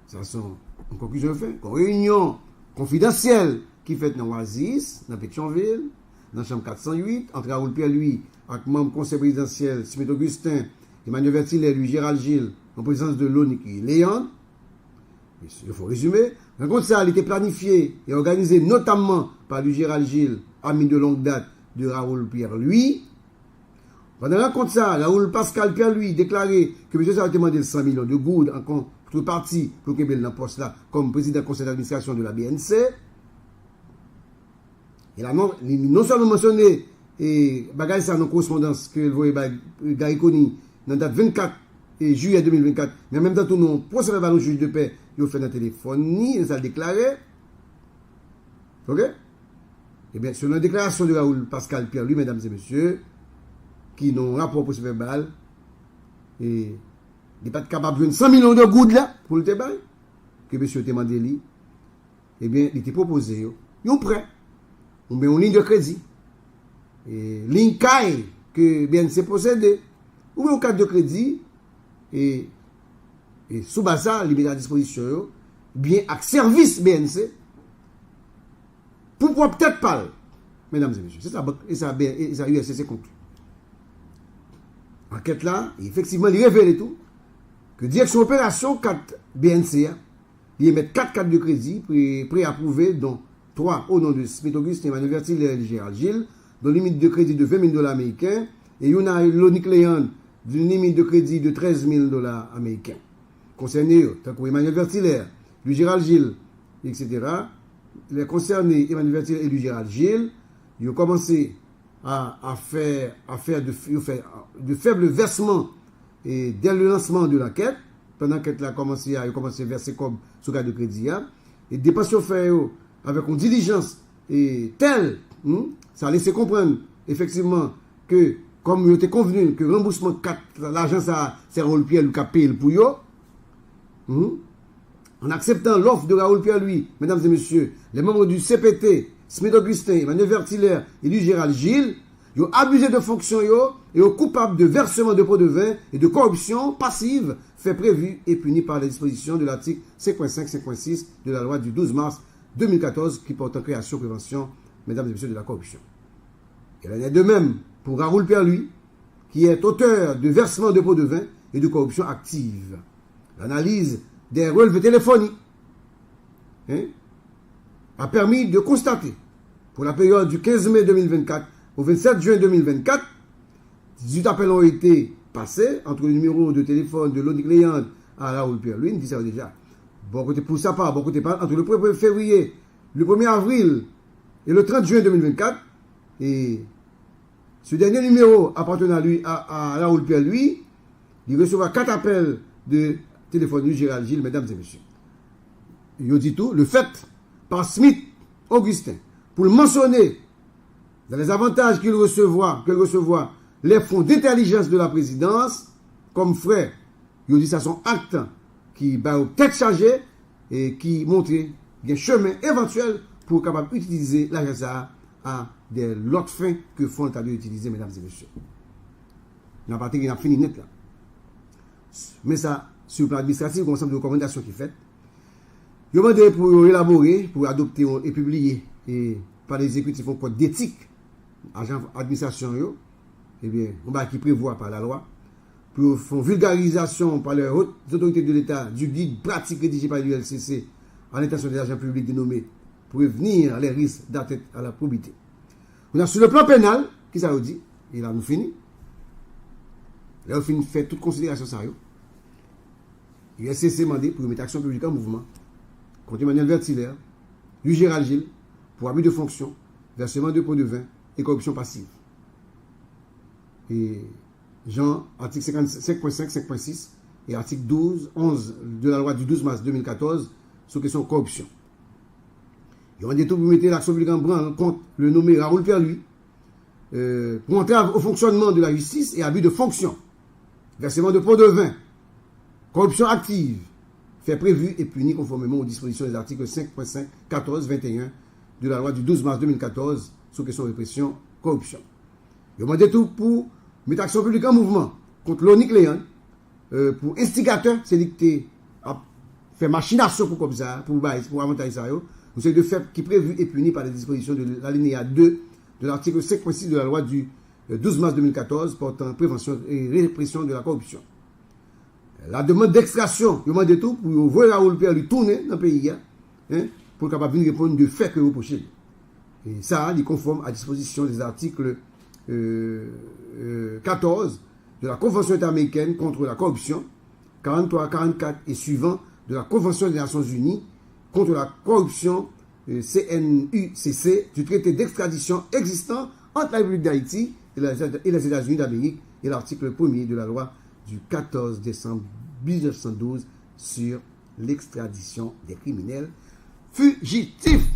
ça sont une conclusion fait. Une réunion confidentielle qui fait dans Oasis, dans Pétionville, dans la chambre 408, entre Raoul Pierre lui, avec membre du conseil présidentiel Smith-Augustin, Emmanuel Vertilet, lui, Gérald Gilles, en présence de l'ONU qui est Léon. Il faut résumer. La rencontre ça, elle était planifiée et organisée notamment par lui, Gérald Gilles, ami de longue date de Raoul Pierre lui. Pendant la rencontre ça, Raoul Pascal Pierre lui déclaré que M. a demandé 100 millions de goudes en contrepartie pour qu'il ait dans poste là comme président du conseil d'administration de la BNC. Il a non seulement mentionné et bagage ça dans correspondance que vous voyez Gariconi dans date 24 juillet 2024, mais en même temps tout non procès verbal au juge de paix, il a fait dans le téléphone ni ça a déclaré. OK? Eh bien, selon la déclaration de Raoul Pascal Pierre lui, mesdames et messieurs, qui n'ont rapport procès verbal, et il n'est pas capable de 100 millions de gouttes là pour le débat que monsieur demandé lui, eh bien, il était proposé, ils ont prêt. On met une ligne de crédit. Et ligne CAI que BNC possède, ou un cadre de crédit, et sous base ça, il met à disposition, bien avec service BNC, pour pouvoir peut-être parler, mesdames et messieurs. C'est ça, et ça USCC conclut. Enquête là, effectivement, il révèle et tout, que direction opération 4 BNC, il met 4 cadres de crédit pré-approuvés, dont 3 au nom de Smith-Augustin, Emmanuel Vertilet et Gérald Gilles, dont limite de crédit de $20 000 américains, et il y a Lonic Léon, d'une limite de crédit de $13 000 américains. Concernés, tant que Emmanuel Vertilet, lui Gérald Gilles, etc., les concernés Emmanuel Vertilet et lui Gérald Gilles, ils ont commencé à faire de faibles versements et dès le lancement de l'enquête, pendant qu'elle a commencé à verser comme sous cas de crédit, et des passions fait avec une diligence telle, ça a laissé comprendre effectivement que comme il était convenu que le remboursement 4, l'argent ça c'est Raoul Pierre qui a payé pour eux, en acceptant l'offre de Raoul Pierre lui, mesdames et messieurs, les membres du CPT, Smith-Augustin, Emmanuel Vertiler et lui Gérald Gilles, ils ont abusé de fonction et ont coupable de versement de pots de vin et de corruption passive fait prévu et puni par les dispositions de l'article 5.5-5.6 de la loi du 12 mars 2014 qui porte en création et prévention, mesdames et messieurs, de la corruption. Il en est de même pour Raoul Pierre lui, qui est auteur de versement de pots de vin et de corruption active. L'analyse des relevés téléphoniques a permis de constater, pour la période du 15 mai 2024 au 27 juin 2024, 18 appels ont été passés entre le numéro de téléphone de Lonic Léon à Raoul Pierre lui, dit ça déjà. Bon côté pour sa part, bon côté pas, entre le 1er février, le 1er avril et le 30 juin 2024, et ce dernier numéro appartenant à lui, à Raoul Pierre lui, il recevra 4 appels de téléphone du Gérald Gilles, mesdames et messieurs. Il dit tout, le fait par Smith Augustin, pour le mentionner dans les avantages qu'il recevra les fonds d'intelligence de la présidence, comme frère, il dit ça son acte qui va peut-être chargé et qui montre un chemin éventuel pour capable utiliser l'argent à des autres fins que font l'État d'utiliser, mesdames et messieurs. La partie a fini net là. Mais ça, sur le plan administratif, il y a un ensemble de recommandations qui sont faites. Il y a demandé pour élaborer, pour adopter et publier et par les exécutifs un code d'éthique agent administration, eh bien, on va qui prévoit par la loi, pour faire vulgarisation par les hautes autorités de l'État du guide pratique rédigé par l'ULCC à l'intention des agents publics dénommés pour prévenir les risques d'atteinte à la probité. On a sur le plan pénal, qui ça veut dire, et là nous finissons. Là, on finit fait toute considération ça. ULCC demandé pour mettre action publique en mouvement contre Emmanuel Vertilaire, lui Gérald Gilles, pour abus de fonction, versement de pots de vin et corruption passive. Et Jean, article 5.5, 5.6 et article 12, 11 de la loi du 12 mars 2014 sur question de corruption. Ils ont dit tout pour mettre l'action publique en branle contre le nommé Raoul Perluis pour entrave au fonctionnement de la justice et abus de fonction, versement de pots de vin, corruption active, fait prévu et puni conformément aux dispositions des articles 5.5, 14, 21 de la loi du 12 mars 2014 sur question de répression corruption. Ils ont demandé tout pour mettre action publique en mouvement contre l'ONIC Léon, pour instigateur, c'est dicté à faire machination pour comme ça, pour avantager ça, c'est de fait qui est prévu et puni par les dispositions de l'alinéa 2 de l'article 5.6 de la loi du 12 mars 2014 portant prévention et répression de la corruption. La demande d'extraction, il demande tout pour voir Raoul Perluis tourner dans le pays, pour capable de répondre de fait que vous reprochez. Et ça, il est conforme à disposition des articles 14 de la Convention interaméricaine contre la corruption, 43, 44 et suivant de la Convention des Nations Unies contre la corruption CNUCC du traité d'extradition existant entre la République d'Haïti et les États-Unis d'Amérique et l'article 1er de la loi du 14 décembre 1912 sur l'extradition des criminels fugitifs.